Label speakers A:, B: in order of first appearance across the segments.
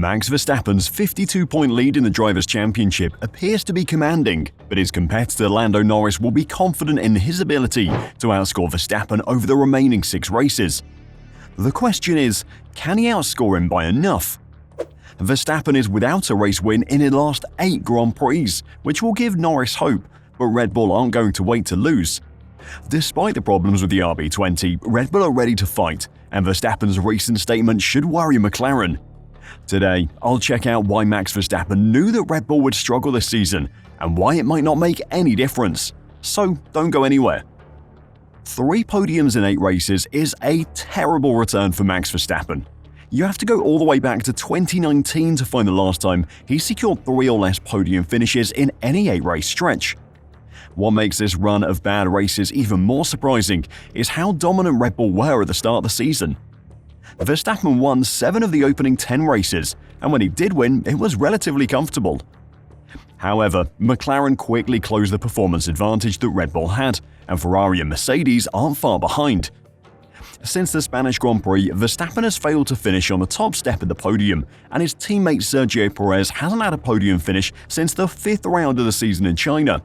A: Max Verstappen's 52-point lead in the Drivers' Championship appears to be commanding, but his competitor Lando Norris will be confident in his ability to outscore Verstappen over the remaining 6 races. The question is, can he outscore him by enough? Verstappen is without a race win in his last 8 Grand Prix, which will give Norris hope, but Red Bull aren't going to wait to lose. Despite the problems with the RB20, Red Bull are ready to fight, and Verstappen's recent statement should worry McLaren. Today, I'll check out why Max Verstappen knew that Red Bull would struggle this season and why it might not make any difference. So don't go anywhere. 3 podiums in 8 races is a terrible return for Max Verstappen. You have to go all the way back to 2019 to find the last time he secured 3 or less podium finishes in any 8-race stretch. What makes this run of bad races even more surprising is how dominant Red Bull were at the start of the season. Verstappen won 7 of the opening 10 races, and when he did win, it was relatively comfortable. However, McLaren quickly closed the performance advantage that Red Bull had, and Ferrari and Mercedes aren't far behind. Since the Spanish Grand Prix, Verstappen has failed to finish on the top step of the podium, and his teammate Sergio Perez hasn't had a podium finish since the 5th round of the season in China.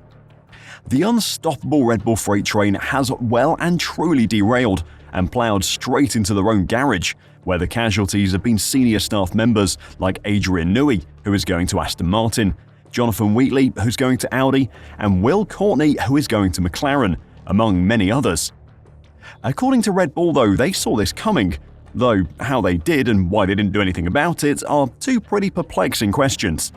A: The unstoppable Red Bull freight train has well and truly derailed and ploughed straight into their own garage, where the casualties have been senior staff members like Adrian Newey, who is going to Aston Martin, Jonathan Wheatley, who's going to Audi, and Will Courtney, who is going to McLaren, among many others. According to Red Bull, though, they saw this coming, though how they did and why they didn't do anything about it are 2 pretty perplexing questions.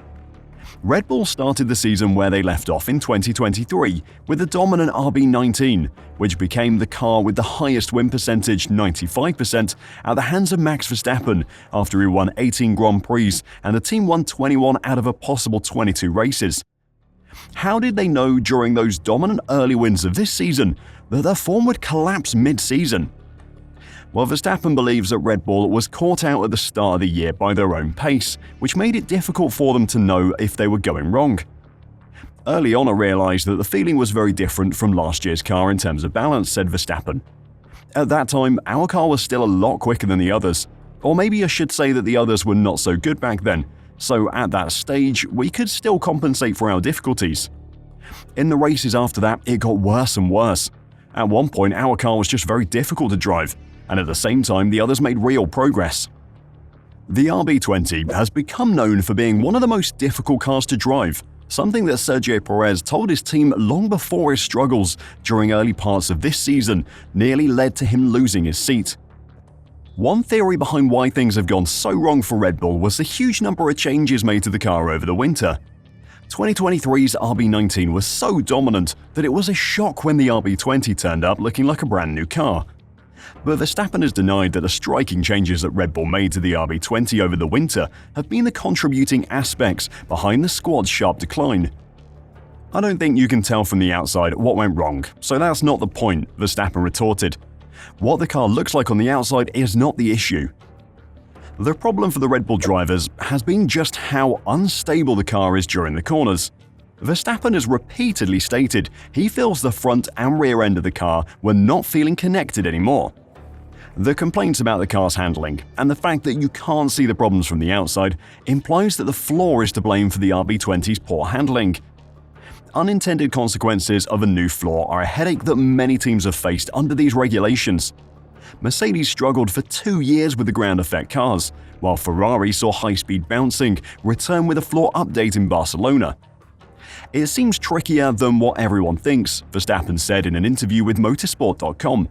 A: Red Bull started the season where they left off in 2023 with the dominant RB19, which became the car with the highest win percentage, 95%, at the hands of Max Verstappen after he won 18 Grand Prix and the team won 21 out of a possible 22 races. How did they know during those dominant early wins of this season that their form would collapse mid-season? Well, Verstappen believes that Red Bull was caught out at the start of the year by their own pace, which made it difficult for them to know if they were going wrong. Early on, I realized that the feeling was very different from last year's car in terms of balance, said Verstappen. At that time, our car was still a lot quicker than the others. Or maybe I should say that the others were not so good back then, so at that stage, we could still compensate for our difficulties. In the races after that, it got worse and worse. At one point, our car was just very difficult to drive, and at the same time, the others made real progress. The RB20 has become known for being one of the most difficult cars to drive, something that Sergio Perez told his team long before his struggles during early parts of this season nearly led to him losing his seat. One theory behind why things have gone so wrong for Red Bull was the huge number of changes made to the car over the winter. 2023's RB19 was so dominant that it was a shock when the RB20 turned up looking like a brand new car. But Verstappen has denied that the striking changes that Red Bull made to the RB20 over the winter have been the contributing aspects behind the squad's sharp decline. I don't think you can tell from the outside what went wrong, so that's not the point, Verstappen retorted. What the car looks like on the outside is not the issue. The problem for the Red Bull drivers has been just how unstable the car is during the corners. Verstappen has repeatedly stated he feels the front and rear end of the car were not feeling connected anymore. The complaints about the car's handling and the fact that you can't see the problems from the outside implies that the floor is to blame for the RB20's poor handling. Unintended consequences of a new floor are a headache that many teams have faced under these regulations. Mercedes struggled for 2 years with the ground effect cars, while Ferrari saw high-speed bouncing return with a floor update in Barcelona. It seems trickier than what everyone thinks, Verstappen said in an interview with motorsport.com.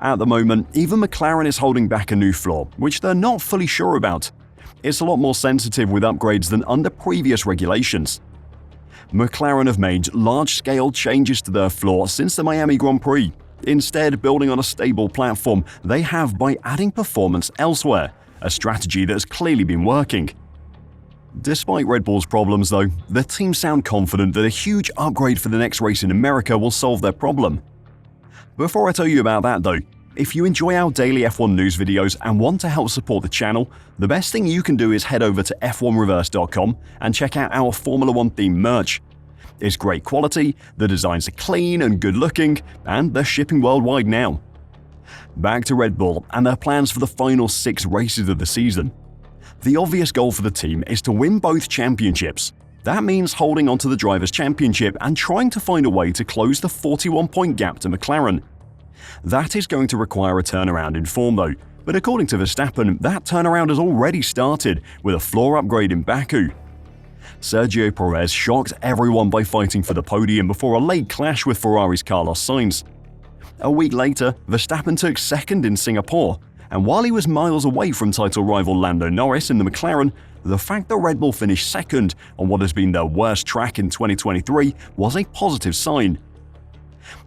A: At the moment, even McLaren is holding back a new floor, which they're not fully sure about. It's a lot more sensitive with upgrades than under previous regulations. McLaren have made large-scale changes to their floor since the Miami Grand Prix, instead building on a stable platform they have by adding performance elsewhere, a strategy that has clearly been working. Despite Red Bull's problems, though, the team sound confident that a huge upgrade for the next race in America will solve their problem. Before I tell you about that, though, if you enjoy our daily F1 news videos and want to help support the channel, the best thing you can do is head over to f1reverse.com and check out our Formula 1 themed merch. It's great quality, the designs are clean and good looking, and they're shipping worldwide now. Back to Red Bull and their plans for the final 6 races of the season. The obvious goal for the team is to win both championships. That means holding onto the Drivers' Championship and trying to find a way to close the 41-point gap to McLaren. That is going to require a turnaround in form though, but according to Verstappen, that turnaround has already started with a floor upgrade in Baku. Sergio Perez shocked everyone by fighting for the podium before a late clash with Ferrari's Carlos Sainz. A week later, Verstappen took second in Singapore, and while he was miles away from title rival Lando Norris in the McLaren, the fact that Red Bull finished second on what has been their worst track in 2023 was a positive sign.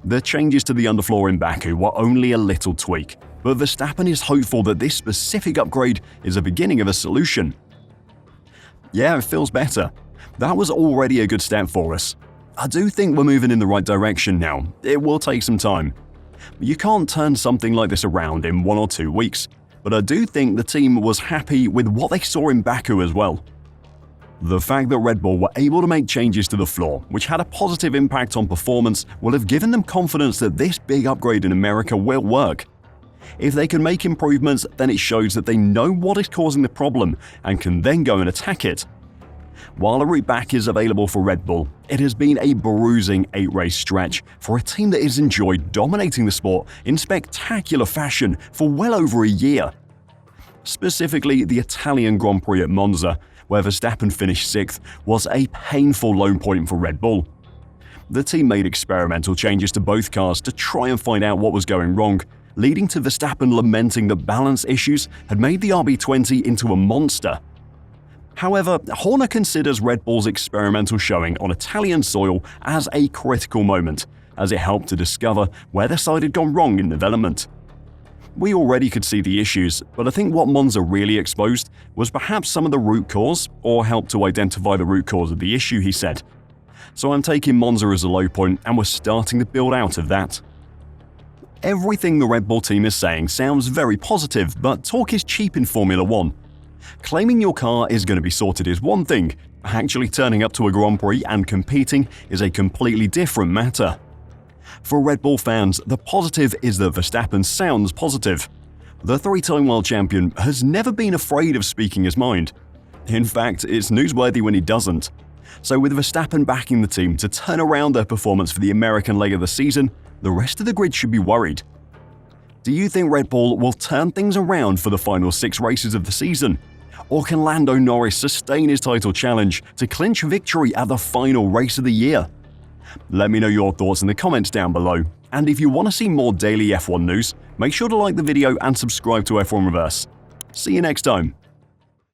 A: The changes to the underfloor in Baku were only a little tweak, but Verstappen is hopeful that this specific upgrade is the beginning of a solution. Yeah, it feels better. That was already a good step for us. I do think we're moving in the right direction now. It will take some time. You can't turn something like this around in 1 or 2 weeks, but I do think the team was happy with what they saw in Baku as well. The fact that Red Bull were able to make changes to the floor, which had a positive impact on performance, will have given them confidence that this big upgrade in America will work. If they can make improvements, then it shows that they know what is causing the problem and can then go and attack it. While a route back is available for Red Bull, it has been a bruising 8-race stretch for a team that has enjoyed dominating the sport in spectacular fashion for well over a year. Specifically, the Italian Grand Prix at Monza, where Verstappen finished 6th, was a painful low point for Red Bull. The team made experimental changes to both cars to try and find out what was going wrong, leading to Verstappen lamenting that balance issues had made the RB20 into a monster. However, Horner considers Red Bull's experimental showing on Italian soil as a critical moment, as it helped to discover where the side had gone wrong in development. We already could see the issues, but I think what Monza really exposed was perhaps some of the root cause, or helped to identify the root cause of the issue, he said. So I'm taking Monza as a low point, and we're starting to build out of that. Everything the Red Bull team is saying sounds very positive, but talk is cheap in Formula 1. Claiming your car is going to be sorted is one thing, actually turning up to a Grand Prix and competing is a completely different matter. For Red Bull fans, the positive is that Verstappen sounds positive. The 3-time world champion has never been afraid of speaking his mind. In fact, it's newsworthy when he doesn't. So with Verstappen backing the team to turn around their performance for the American leg of the season, the rest of the grid should be worried. Do you think Red Bull will turn things around for the final 6 races of the season? Or can Lando Norris sustain his title challenge to clinch victory at the final race of the year? Let me know your thoughts in the comments down below, and if you want to see more daily F1 news, make sure to like the video and subscribe to F1 Reverse. See you next time.